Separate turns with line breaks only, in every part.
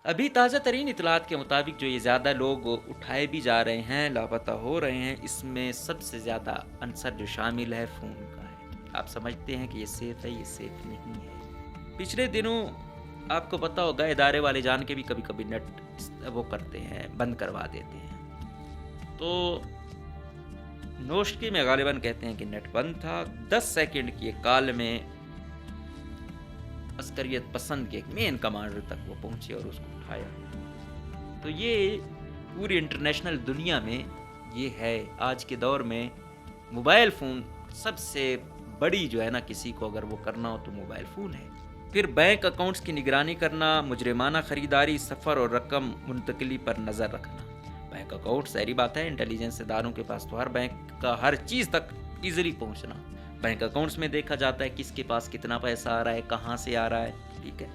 अभी ताज़ा तरीन इतलात के मुताबिक जो ये ज़्यादा लोग उठाए भी जा रहे हैं, लापता हो रहे हैं, इसमें सबसे ज़्यादा अंसर जो शामिल है फ़ोन का है। आप समझते हैं कि ये सेफ़ है, ये सेफ़ नहीं है। पिछले दिनों आपको पता होगा इदारे वाले जान के भी कभी-कभी नेट वो करते हैं, बंद करवा देते हैं। तो नोश्की में गालिबन कहते हैं कि नेट बंद था। 10 सेकंड की एक कॉल में अस्करियत पसंद के एक मेन कमांडर तक वो पहुंचे और उसको उठाया। तो ये पूरी इंटरनेशनल दुनिया में ये है। आज के दौर में मोबाइल फ़ोन सबसे बड़ी जो है ना, किसी को अगर वो करना हो तो मोबाइल फ़ोन है। फिर बैंक अकाउंट्स की निगरानी करना, मुजरिमाना ख़रीदारी, सफ़र और रकम मुंतकली पर नज़र रखना। बैंक अकाउंट ज़ाहिर बात है, इंटेलिजेंस इदारों के पास तो हर बैंक का हर चीज़ तक ईज़िली पहुंचना। बैंक अकाउंट्स में देखा जाता है किसके पास कितना पैसा आ रहा है, कहाँ से आ रहा है, ठीक है।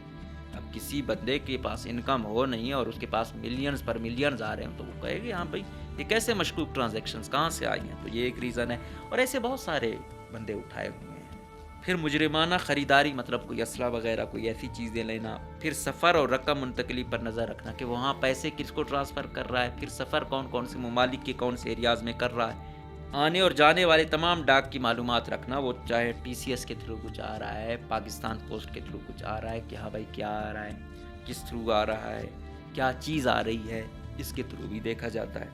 अब किसी बंदे के पास इनकम हो नहीं और उसके पास मिलियंस पर मिलियंस आ रहे हैं तो वो कहेगी हाँ भाई ये कैसे मशकूक ट्रांजैक्शंस कहाँ से आई हैं, तो ये एक रीज़न है। और ऐसे बहुत सारे बंदे उठाए हुए हैं। फिर मुजरिमाना ख़रीदारी, मतलब कोई असला वगैरह कोई ऐसी चीज़ें लेना। फिर सफ़र और रकम मुंतकली पर नज़र रखना कि वहाँ पैसे किसको ट्रांसफ़र कर रहा है। फिर सफ़र कौन कौन से ममालिक के कौन से एरियाज़ में कर रहा है। आने और जाने वाले तमाम डाक की मालूमात रखना, वो चाहे TCS के थ्रू कुछ आ रहा है, पाकिस्तान पोस्ट के थ्रू कुछ आ रहा है कि हाँ भाई क्या आ रहा है, किस थ्रू आ रहा है, क्या चीज़ आ रही है, इसके थ्रू भी देखा जाता है।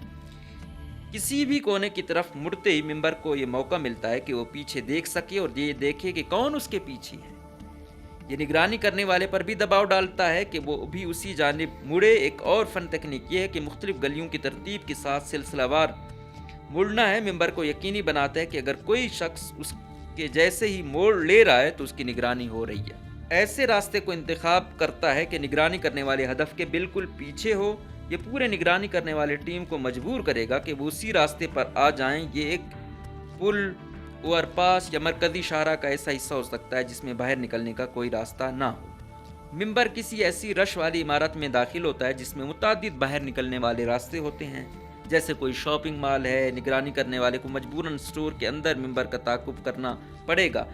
किसी भी कोने की तरफ मुड़ते ही मेंबर को ये मौका मिलता है कि वो पीछे देख सके और ये देखे कि कौन उसके पीछे है। ये निगरानी करने वाले पर भी दबाव डालता है कि वो भी उसी जानिब मुड़े। एक और फ़न तकनीक ये है कि मुख्तलिफ गलियों की तरतीब के साथ सिलसिलावार मुड़ना है। मेंबर को यकीनी बनाता है कि अगर कोई शख्स उसके जैसे ही मोड़ ले रहा है तो उसकी निगरानी हो रही है। ऐसे रास्ते को इंतखाब करता है कि निगरानी करने वाले हदफ के बिल्कुल पीछे हो। ये पूरे निगरानी करने वाले टीम को मजबूर करेगा कि वो उसी रास्ते पर आ जाएं। ये एक पुल, ओवरपास या मरकजी शाहरा का ऐसा हिस्सा हो सकता है जिसमें बाहर निकलने का कोई रास्ता ना हो। मेंबर किसी ऐसी रश वाली इमारत में दाखिल होता है जिसमें मुतादिद बाहर निकलने वाले रास्ते होते हैं, जैसे कोई शॉपिंग मॉल है। निगरानी करने वाले को मजबूरन स्टोर के अंदर मेंबर का ताक़ुब करना पड़ेगा।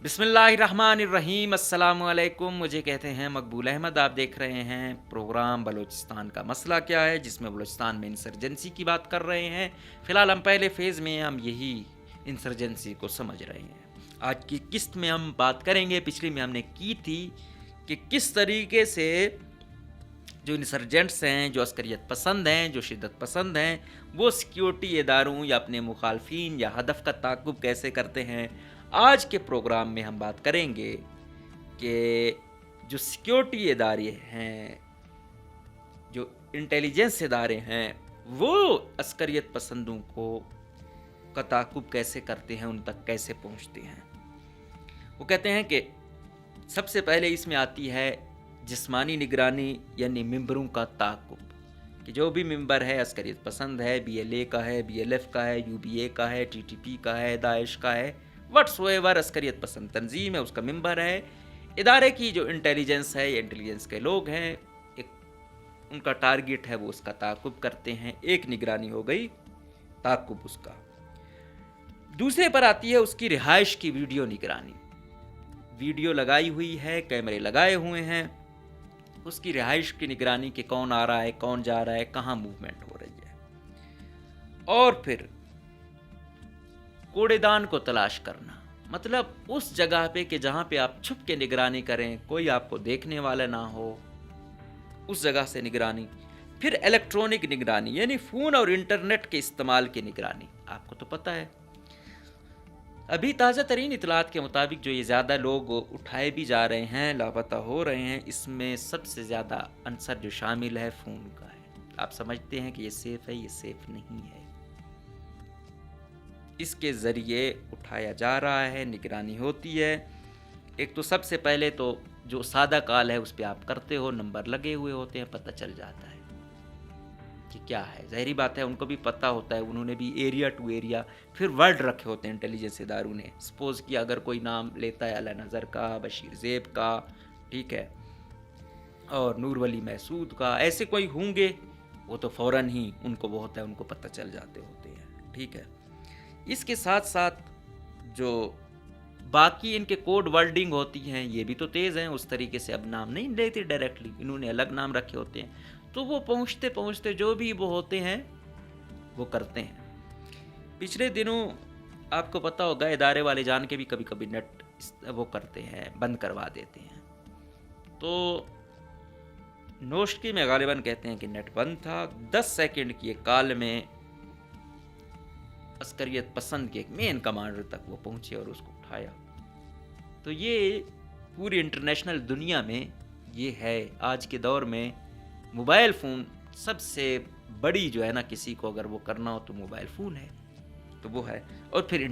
बिस्मिल्लाहिर्रहमानिर्रहीम। अस्सलामुअलैकुम। मुझे कहते हैं मकबूल अहमद। आप देख रहे हैं प्रोग्राम बलूचिस्तान का मसला क्या है, जिसमें बलूचिस्तान में इंसर्जेंसी की बात कर रहे हैं। फ़िलहाल हम पहले फ़ेज़ में हम यही इंसर्जेंसी को समझ रहे हैं। आज की किस्त में हम बात करेंगे, पिछली में हमने की थी कि किस तरीके से जो इंसर्जेंट्स हैं, जो अस्करियत पसंद हैं, जो शिद्दत पसंद हैं, वो सिक्योरिटी इदारों या अपने मुखालफिन या हदफ का ताक़ुब कैसे करते हैं। आज के प्रोग्राम में हम बात करेंगे कि जो सिक्योरिटी इदारे हैं, जो इंटेलिजेंस इदारे हैं, वो अस्करियत पसंदों को का ताक़ुब कैसे करते हैं, उन तक कैसे पहुंचते हैं। वो कहते हैं कि सबसे पहले इसमें आती है जिस्मानी निगरानी, यानी मेंबरों का ताक़ुब, कि जो भी मेंबर है अस्करियत पसंद है, BLA का है, BLF का है, UBA का है, TTP का है, दाइश का है, व्हाट्सएवर अस्करियत पसंद तंजीम है, उसका मेंबर है। इदारे की जो इंटेलिजेंस है, ये इंटेलिजेंस के लोग हैं, एक ان کا ٹارگٹ ہے وہ اس کا تعاقب کرتے ہیں. ایک نگرانی ہو گئی تعاقب اس کا. دوسرے پر آتی ہے اس کی رہائش کی ویڈیو نگرانی. ویڈیو لگائی ہوئی ہے, کیمرے لگائے ہوئے ہیں, اس کی رہائش کی نگرانی کہ کون آ رہا ہے, کون جا رہا ہے, کہاں موومنٹ ہو رہی ہے. اور پھر کوڑے دان کو تلاش کرنا, مطلب اس جگہ پہ کہ جہاں پہ آپ چھپ کے نگرانی کریں, کوئی آپ کو دیکھنے والا نہ ہو, اس جگہ سے نگرانی. پھر الیکٹرونک نگرانی یعنی فون اور انٹرنیٹ کے استعمال کی نگرانی. آپ کو تو پتہ ہے ابھی تازہ ترین اطلاعات کے مطابق جو یہ زیادہ لوگ اٹھائے بھی جا رہے ہیں, لاپتہ ہو رہے ہیں, اس میں سب سے زیادہ عنصر جو شامل ہے فون کا ہے. آپ سمجھتے ہیں کہ یہ سیف ہے, یہ سیف نہیں ہے. اس کے ذریعے اٹھایا جا رہا ہے, نگرانی ہوتی ہے. ایک تو سب سے پہلے تو جو سادہ کال ہے اس پہ آپ کرتے ہو, نمبر لگے ہوئے ہوتے ہیں, پتہ چل جاتا ہے کہ کیا ہے. ظاہری بات ہے ان کو بھی پتہ ہوتا ہے, انہوں نے بھی ایریا ٹو ایریا پھر ورڈ رکھے ہوتے ہیں انٹیلیجنس اداروں نے. سپوز کہ اگر کوئی نام لیتا ہے اعلی نظر کا, بشیر زیب کا, ٹھیک ہے, اور نور ولی محسود کا, ایسے کوئی ہوں گے, وہ تو فوراً ہی ان کو وہ ہوتا ہے, ان کو پتہ چل جاتے ہوتے ہیں, ٹھیک ہے. اس کے ساتھ ساتھ جو باقی ان کے کوڈ ورڈنگ ہوتی ہیں یہ بھی تو تیز ہیں. اس طریقے سے اب نام نہیں لیتے ڈائریکٹلی, انہوں نے الگ نام رکھے ہوتے ہیں, تو وہ پہنچتے پہنچتے جو بھی وہ ہوتے ہیں وہ کرتے ہیں. پچھلے دنوں آپ کو پتہ ہوگا ادارے والے جان کے بھی کبھی کبھی نیٹ وہ کرتے ہیں, بند کروا دیتے ہیں. تو نوشکی میں غالباً کہتے ہیں کہ نیٹ بند تھا. 10 سیکنڈ کی ایک کال میں عسکریت پسند کے ایک مین کمانڈر تک وہ پہنچے اور اس کو اٹھایا. تو یہ پوری انٹرنیشنل دنیا میں یہ ہے آج کے دور میں. موبائل فون سب سے بڑی جو ہے نا, کسی کو اگر وہ کرنا ہو تو موبائل فون ہے, تو وہ ہے. اور پھر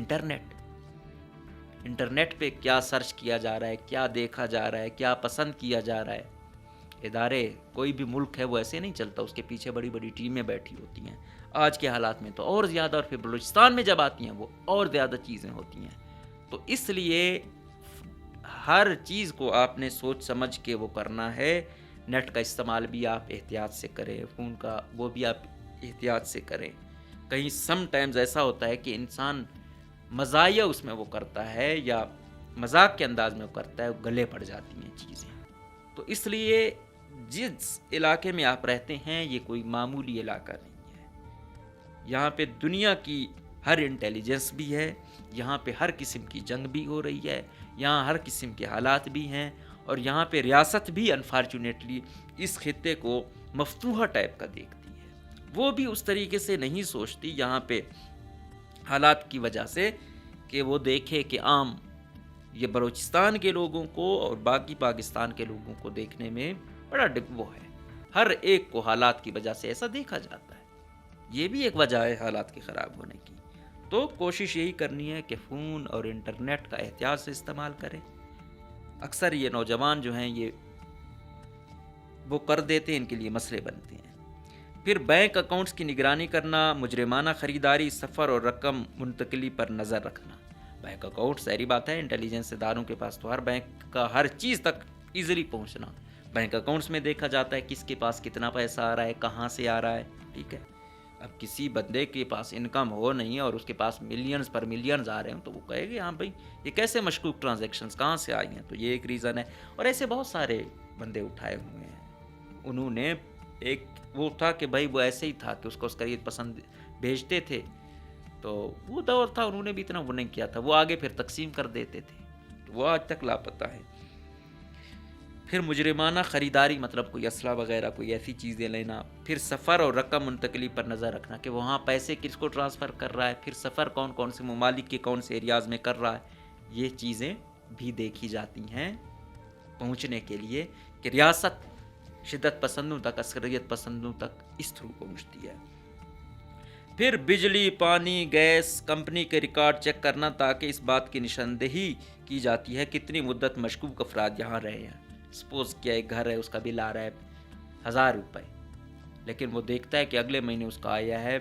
انٹرنیٹ پہ کیا سرچ کیا جا رہا ہے, کیا دیکھا جا رہا ہے, کیا پسند کیا جا رہا ہے. ادارے کوئی بھی ملک ہے وہ ایسے نہیں چلتا, اس کے پیچھے بڑی بڑی ٹیمیں بیٹھی ہوتی ہیں. آج کے حالات میں تو اور زیادہ, اور پھر بلوچستان میں جب آتی ہیں وہ اور زیادہ چیزیں ہوتی ہیں. تو اس لیے ہر چیز کو آپ نے سوچ سمجھ کے وہ کرنا ہے. نیٹ کا استعمال بھی آپ احتیاط سے کریں, فون کا وہ بھی آپ احتیاط سے کریں. کہیں سم ٹائمز ایسا ہوتا ہے کہ انسان مزاحیہ اس میں وہ کرتا ہے یا مذاق کے انداز میں وہ کرتا ہے, گلے پڑ جاتی ہیں چیزیں. تو اس لیے جس علاقے میں آپ رہتے ہیں یہ کوئی معمولی علاقہ نہیں ہے. یہاں پہ دنیا کی ہر انٹیلیجنس بھی ہے, یہاں پہ ہر قسم کی جنگ بھی ہو رہی ہے, یہاں ہر قسم کے حالات بھی ہیں, اور یہاں پہ ریاست بھی انفارچونیٹلی اس خطے کو مفتوحہ ٹائپ کا دیکھتی ہے. وہ بھی اس طریقے سے نہیں سوچتی یہاں پہ حالات کی وجہ سے کہ وہ دیکھے کہ عام یہ بلوچستان کے لوگوں کو اور باقی پاکستان کے لوگوں کو دیکھنے میں بڑا وہ ہے. ہر ایک کو حالات کی وجہ سے ایسا دیکھا جاتا ہے. یہ بھی ایک وجہ ہے حالات کے خراب ہونے کی. تو کوشش یہی کرنی ہے کہ فون اور انٹرنیٹ کا احتیاط سے استعمال کریں. اکثر یہ نوجوان جو ہیں یہ وہ کر دیتے ہیں, ان کے لیے مسئلے بنتے ہیں. پھر بینک اکاؤنٹس کی نگرانی کرنا, مجرمانہ خریداری, سفر اور رقم منتقلی پر نظر رکھنا. بینک اکاؤنٹ ظاہری بات ہے انٹیلیجنس اداروں کے پاس تو ہر بینک کا ہر چیز تک ایزیلی پہنچنا. بینک اکاؤنٹس میں دیکھا جاتا ہے کس کے پاس کتنا پیسہ آ رہا ہے, کہاں سے آ رہا ہے, ٹھیک ہے. اب کسی بندے کے پاس انکم ہو نہیں اور اس کے پاس ملینز پر ملینز آ رہے ہیں تو وہ کہے گا ہاں بھائی یہ کیسے مشکوک ٹرانزیکشنز کہاں سے آئی ہیں. تو یہ ایک ریزن ہے. اور ایسے بہت سارے بندے اٹھائے ہوئے ہیں. انہوں نے ایک وہ تھا کہ بھائی وہ ایسے ہی تھا کہ اس کو عسکریت پسند بھیجتے تھے, تو وہ دور تھا, انہوں نے بھی اتنا وہ نہیں کیا تھا, وہ آگے پھر تقسیم کر دیتے تھے. تو وہ آج تک لاپتہ ہے. پھر مجرمانہ خریداری مطلب کوئی اسلحہ وغیرہ کوئی ایسی چیزیں لینا. پھر سفر اور رقم منتقلی پر نظر رکھنا کہ وہاں پیسے کس کو ٹرانسفر کر رہا ہے, پھر سفر کون کون سے ممالک کے کون سے ایریاز میں کر رہا ہے. یہ چیزیں بھی دیکھی جاتی ہیں پہنچنے کے لیے کہ ریاست شدت پسندوں تک, عسکریت پسندوں تک اس تھرو پہنچتی ہے. پھر بجلی, پانی, گیس کمپنی کے ریکارڈ چیک کرنا تاکہ اس بات کی نشاندہی کی جاتی ہے کتنی مدت مشکوک افراد یہاں رہے ہیں. سپوز کیا ایک گھر ہے, اس کا بل آ رہا ہے 1000 روپے, لیکن وہ دیکھتا ہے کہ اگلے مہینے اس کا آیا ہے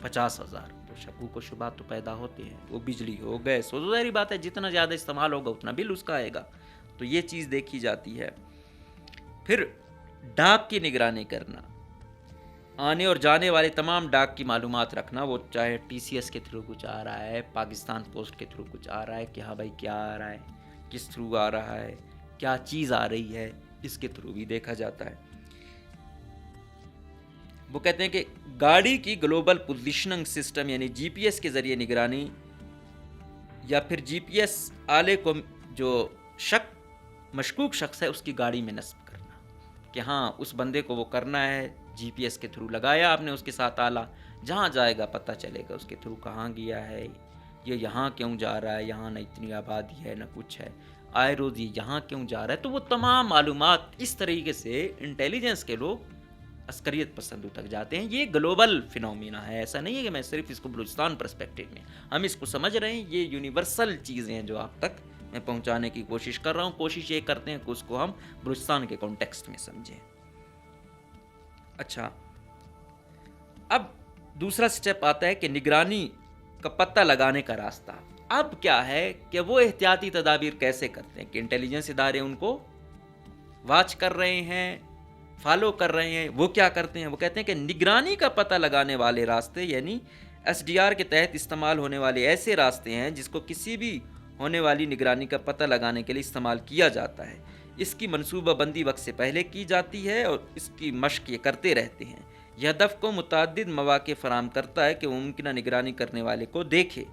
50,000, تو شکوک و شبہات تو پیدا ہوتے ہیں. وہ بجلی ہو, گیس ہو, ظاہری بات ہے جتنا زیادہ استعمال ہوگا اتنا بل اس کا آئے گا. تو یہ چیز دیکھی جاتی ہے. پھر डाक की निगरानी करना, आने और जाने वाले तमाम डाक की मालूमात रखना, वो चाहे TCS के थ्रू कुछ आ रहा है, पाकिस्तान पोस्ट के थ्रू कुछ आ रहा है कि हाँ भाई क्या आ रहा है, किस थ्रू आ रहा है, क्या चीज़ आ रही है, इसके थ्रू भी देखा जाता है। वो कहते हैं कि गाड़ी की ग्लोबल पोजीशनिंग सिस्टम यानी GPS के ज़रिए निगरानी, या फिर GPS आले को जो मशकूक शख्स है उसकी गाड़ी में नस्ब करना कि हाँ उस बंदे को वो करना है, GPS के थ्रू लगाया आपने उसके साथ आला, जहाँ जाएगा पता चलेगा उसके थ्रू कहाँ गया है, ये यहाँ क्यों जा रहा है, यहाँ न इतनी आबादी है न कुछ है, आए रोज़ ये यहाँ क्यों जा रहा है। तो वो तमाम मालूमात इस तरीके से इंटेलिजेंस के लोग अस्करियत पसंदों तक जाते हैं। ये ग्लोबल फिनोमिना है, ऐसा नहीं है कि मैं सिर्फ इसको बलूचिस्तान पर्सपेक्टिव में, हम इसको समझ रहे हैं, ये यूनिवर्सल चीज़ें हैं जो आप तक मैं पहुंचाने की कोशिश कर रहा हूं। कोशिश ये करते हैं कि उसको हम बलूचिस्तान के कॉन्टेक्स्ट में समझें। अच्छा, अब दूसरा स्टेप आता है कि निगरानी का पता लगाने का रास्ता। अब क्या है कि वो एहतियाती तदाबीर कैसे करते हैं कि इंटेलिजेंस इदारे उनको वॉच कर रहे हैं, फॉलो कर रहे हैं। वो क्या करते हैं, वो कहते हैं कि निगरानी का पता लगाने वाले रास्ते यानी SDR के तहत इस्तेमाल होने वाले ऐसे रास्ते हैं जिसको किसी भी होने वाली निगरानी का पता लगाने के लिए इस्तेमाल किया जाता है। इसकी मनसूबाबंदी वक्त से पहले की जाती है और इसकी मशक ये करते रहते हैं। यह हदफ को मुतादिद मौक़े फराहम करता है कि वो मुमकिन निगरानी करने वाले को देखे।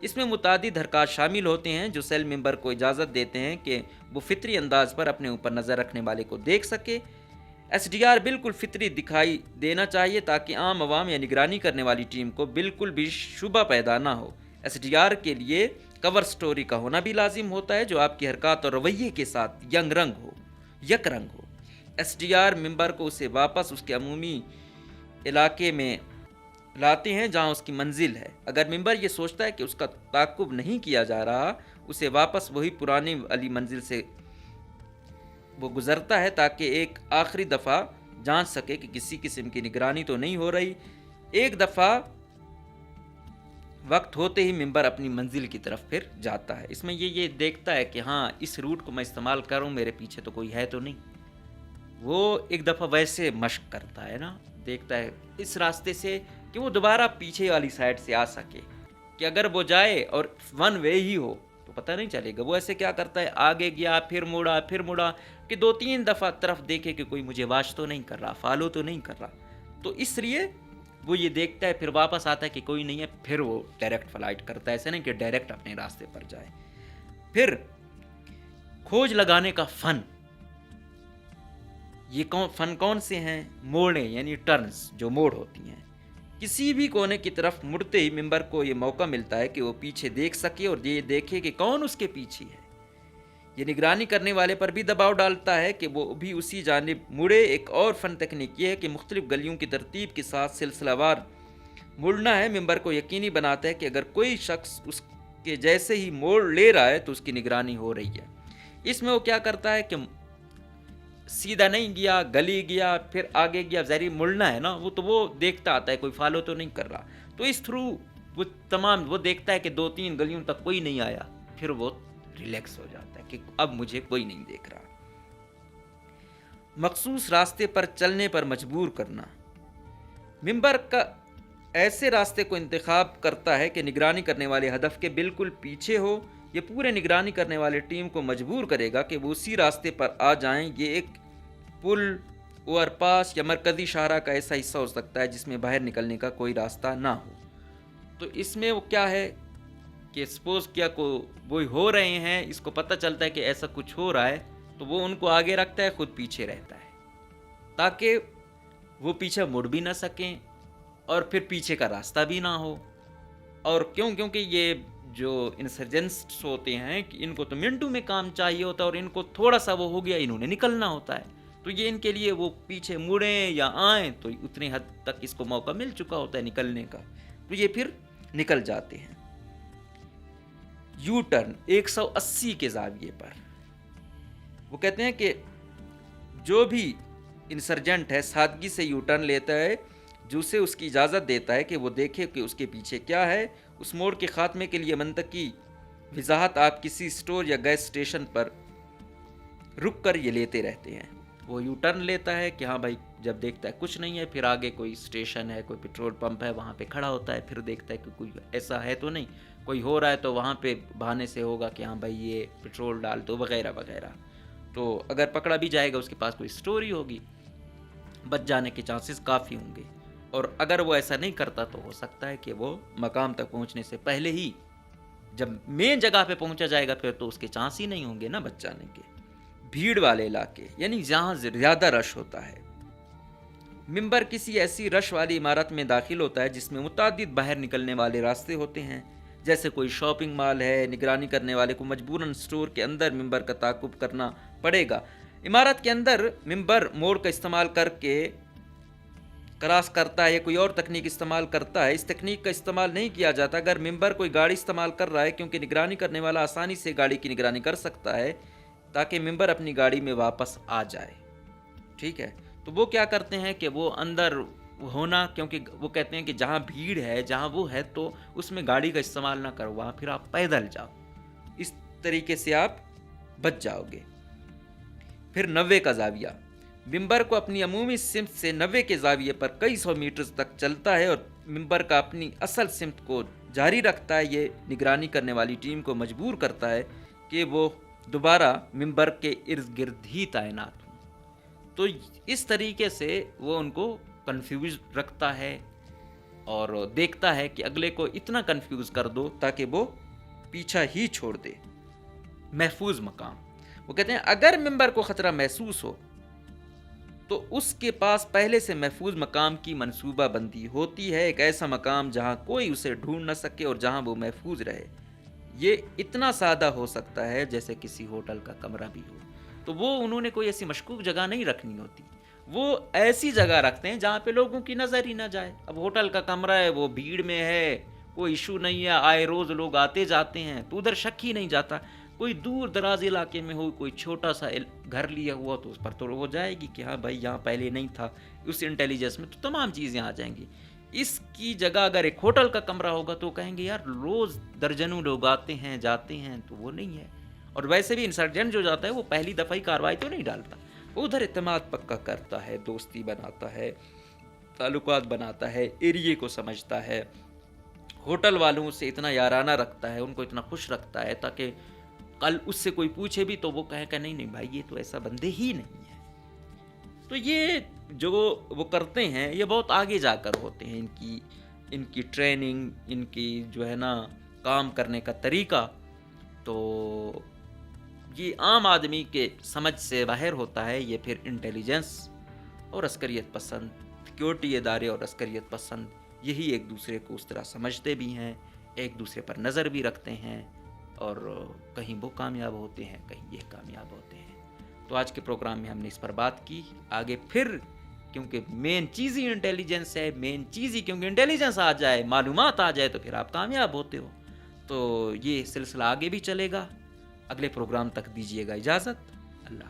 इसमें मुतादिद हरकत शामिल होते हैं जो सेल मेंबर को इजाज़त देते हैं कि वो फितरी अंदाज पर अपने ऊपर नज़र रखने वाले को देख सके। SDR बिल्कुल फितरी दिखाई देना चाहिए ताकि आम अवाम या निगरानी करने वाली टीम को बिल्कुल भी शुबा पैदा ना हो। SDR के लिए कवर स्टोरी का होना भी लाजिम होता है जो आपकी हरकत और रवैये के साथ यक रंग हो। SDR मेंबर को उसे वापस उसके अमूमी इलाके में लाते हैं जहां उसकी मंजिल है। अगर मेंबर ये सोचता है कि उसका ताक़ुब नहीं किया जा रहा, उसे वापस वही पुरानी वाली मंजिल से वो गुजरता है ताकि एक आखिरी दफ़ा जांच सके कि किसी किस्म की निगरानी तो नहीं हो रही। एक दफ़ा वक्त होते ही मेंबर अपनी मंजिल की तरफ फिर जाता है। इसमें ये देखता है कि हाँ इस रूट को मैं इस्तेमाल करूँ, मेरे पीछे तो कोई है तो नहीं। वो एक दफ़ा वैसे मशक करता है ना, देखता है इस रास्ते से कि वो दोबारा पीछे वाली साइड से आ सके, कि अगर वो जाए और वन वे ही हो तो पता नहीं चलेगा। वो ऐसे क्या करता है, आगे गया फिर मुड़ा कि 2-3 दफ़ा तरफ देखे कि कोई मुझे वाच तो नहीं कर रहा, फॉलो तो नहीं कर रहा। तो इसलिए वो ये देखता है, फिर वापस आता है कि कोई नहीं है, फिर वो डायरेक्ट फ्लाइट करता है। ऐसे नहीं कि डायरेक्ट अपने रास्ते पर जाए। फिर खोज लगाने का फ़न, ये फ़न कौन से हैं, मोड़ें यानी टर्न्स जो मोड़ होती हैं। किसी भी कोने की तरफ मुड़ते ही मेंबर को ये मौका मिलता है कि वो पीछे देख सके और ये देखे कि कौन उसके पीछे है। ये निगरानी करने वाले पर भी दबाव डालता है कि वो भी उसी जानिब मुड़े। एक और फ़न तकनीक ये है कि मुख्तलिफ गलियों की तरतीब के साथ सिलसिलावार मुड़ना है। मेंबर को यकीनी बनाता है कि अगर कोई शख्स उसके जैसे ही मोड़ ले रहा है तो उसकी निगरानी हो रही है। इसमें वो क्या करता है कि सीधा नहीं गया, गली गया, फिर आगे गया, ज़ाहिर मुड़ना है ना, वो देखता आता है कोई फॉलो तो नहीं कर रहा। तो इस थ्रू वो देखता है कि 2-3 गलियों तक कोई नहीं आया, फिर वो रिलैक्स हो जाता है कि अब मुझे कोई नहीं देख रहा। मखसूस रास्ते पर चलने पर मजबूर करना, मेंबर का ऐसे रास्ते को इंतखाब करता है कि निगरानी करने वाले हदफ के बिल्कुल पीछे हो। ये पूरे निगरानी करने वाले टीम को मजबूर करेगा कि वो उसी रास्ते पर आ जाएं। ये एक पुल, ओवरपास या मरकज़ी शाहरा का ऐसा हिस्सा हो सकता है जिसमें बाहर निकलने का कोई रास्ता ना हो। तो इसमें वो क्या है कि सपोज़ क्या को वो हो रहे हैं, इसको पता चलता है कि ऐसा कुछ हो रहा है, तो वो उनको आगे रखता है, खुद पीछे रहता है ताकि वो पीछे मुड़ भी ना सकें और फिर पीछे का रास्ता भी ना हो। और क्योंकि ये जो इंसर्जेंट्स होते हैं कि इनको तो मिनटों में काम चाहिए होता है और इनको थोड़ा सा वो हो गया, इन्होंने निकलना होता है, तो ये इनके लिए वो पीछे मुड़ें या आएँ तो उतनी हद तक इसको मौका मिल चुका होता है निकलने का, तो ये फिर निकल जाते हैं। यू टर्न 180 के ज़ाविये पर, वो कहते हैं कि जो भी इंसर्जेंट है सादगी से यू टर्न लेता है, जो उसे उसकी इजाज़त देता है कि वो देखे कि उसके पीछे क्या है। उस मोड़ के ख़ात्मे के लिए मंतकी वजाहत आप किसी स्टोर या गैस स्टेशन पर रुक कर ये लेते रहते हैं। वो यू टर्न लेता है कि हाँ भाई, जब देखता है कुछ नहीं है, फिर आगे कोई स्टेशन है, कोई पेट्रोल पंप है, वहाँ पे खड़ा होता है, फिर देखता है कि कोई ऐसा है तो नहीं, कोई हो रहा है तो वहाँ पे बहाने से होगा कि हाँ भाई ये पेट्रोल डाल दो वगैरह वगैरह। तो अगर पकड़ा भी जाएगा उसके पास कोई स्टोरी होगी, बच जाने के चांसेस काफ़ी होंगे। और अगर वो ऐसा नहीं करता तो हो सकता है कि वो मकाम तक पहुँचने से पहले ही, जब मेन जगह पे पहुँचा जाएगा, फिर तो उसके चांस ही नहीं होंगे ना बच जाने के। भीड़ वाले इलाके यानी जहाँ ज़्यादा रश होता है। मिंबर किसी ऐसी रश वाली इमारत में दाखिल होता है जिसमें मुतादिद बाहर निकलने वाले रास्ते होते हैं, जैसे कोई शॉपिंग मॉल है। निगरानी करने वाले को मजबूरन स्टोर के अंदर मिंबर का ताक़ुब करना पड़ेगा। इमारत के अंदर मिंबर मोड़ का इस्तेमाल करके क्रॉस करता है या कोई और तकनीक इस्तेमाल करता है। इस तकनीक का इस्तेमाल नहीं किया जाता अगर मिंबर कोई गाड़ी इस्तेमाल कर रहा है, क्योंकि निगरानी करने वाला आसानी से गाड़ी की निगरानी कर सकता है ताकि मिंबर अपनी गाड़ी में वापस आ जाए। ठीक है, तो वो क्या करते हैं कि वो अंदर होना, क्योंकि वो कहते हैं कि जहाँ भीड़ है, जहाँ वो है, तो उसमें गाड़ी का इस्तेमाल ना करो, वहाँ फिर आप पैदल जाओ, इस तरीके से आप बच जाओगे। फिर 90 का जाविया। मिंबर को अपनी अमूमी सिमत से 90 के जाविये पर कई सौ मीटर तक चलता है और मिंबर का अपनी असल सिमत को जारी रखता है। ये निगरानी करने वाली टीम को मजबूर करता है कि वो दोबारा मिंबर के इर्द गिर्द ही तैनात हों। तो इस तरीके से वो उनको कंफ्यूज रखता है और देखता है कि अगले को इतना कंफ्यूज कर दो ताकि वो पीछा ही छोड़ दे। महफूज मकाम। वो कहते हैं अगर मिंबर को ख़तरा महसूस हो तो उसके पास पहले से महफूज मकाम की मनसूबा बंदी होती है, एक ऐसा मकाम जहां कोई उसे ढूंढ न सके और जहां वो महफूज रहे। ये इतना सादा हो सकता है जैसे किसी होटल का कमरा भी हो। तो वो उन्होंने कोई ऐसी मशकूक जगह नहीं रखनी होती, वो ऐसी जगह रखते हैं जहाँ पे लोगों की नज़र ही ना जाए। अब होटल का कमरा है, वो भीड़ में है, कोई इशू नहीं है, आए रोज़ लोग आते जाते हैं, तो उधर शक ही नहीं जाता। कोई दूर दराज इलाके में हो, कोई छोटा सा घर लिया हुआ, तो उस पर तो हो जाएगी कि हाँ भाई यहाँ पहले नहीं था, उस इंटेलिजेंस में तो तमाम चीज़ें आ जाएंगी। इसकी जगह अगर एक होटल का कमरा होगा तो कहेंगे यार रोज़ दर्जनों लोग आते हैं जाते हैं, तो वो नहीं है। और वैसे भी इंसर्जेंट जो जाता है वो पहली दफ़ा ही कार्रवाई तो नहीं डालता, वो उधर इत्तेमाद पक्का करता है, दोस्ती बनाता है, ताल्लुकात बनाता है, एरिए को समझता है, होटल वालों से इतना याराना रखता है, उनको इतना खुश रखता है ताकि कल उससे कोई पूछे भी तो वो कहे कि नहीं नहीं भाई ये तो ऐसा बंदे ही नहीं है। तो ये जो वो करते हैं ये बहुत आगे जाकर होते हैं, इनकी ट्रेनिंग, इनकी जो है ना काम करने का तरीका, तो ये आम आदमी के समझ से बाहर होता है। ये फिर इंटेलिजेंस और अस्करियत पसंद, सिक्योरिटी इदारे और अस्करियत पसंद, यही एक दूसरे को उस तरह समझते भी हैं, एक दूसरे पर नज़र भी रखते हैं, और कहीं वो कामयाब होते हैं, कहीं ये कामयाब होते हैं। तो आज के प्रोग्राम में हमने इस पर बात की। आगे फिर, क्योंकि मेन चीज़ ही इंटेलिजेंस है, मेन चीज़ ही, क्योंकि इंटेलिजेंस आ जाए, मालूमात आ जाए तो फिर आप कामयाब होते हो। तो ये सिलसिला आगे भी चलेगा। अगले प्रोग्राम तक दीजिएगा इजाज़त। अल्लाह।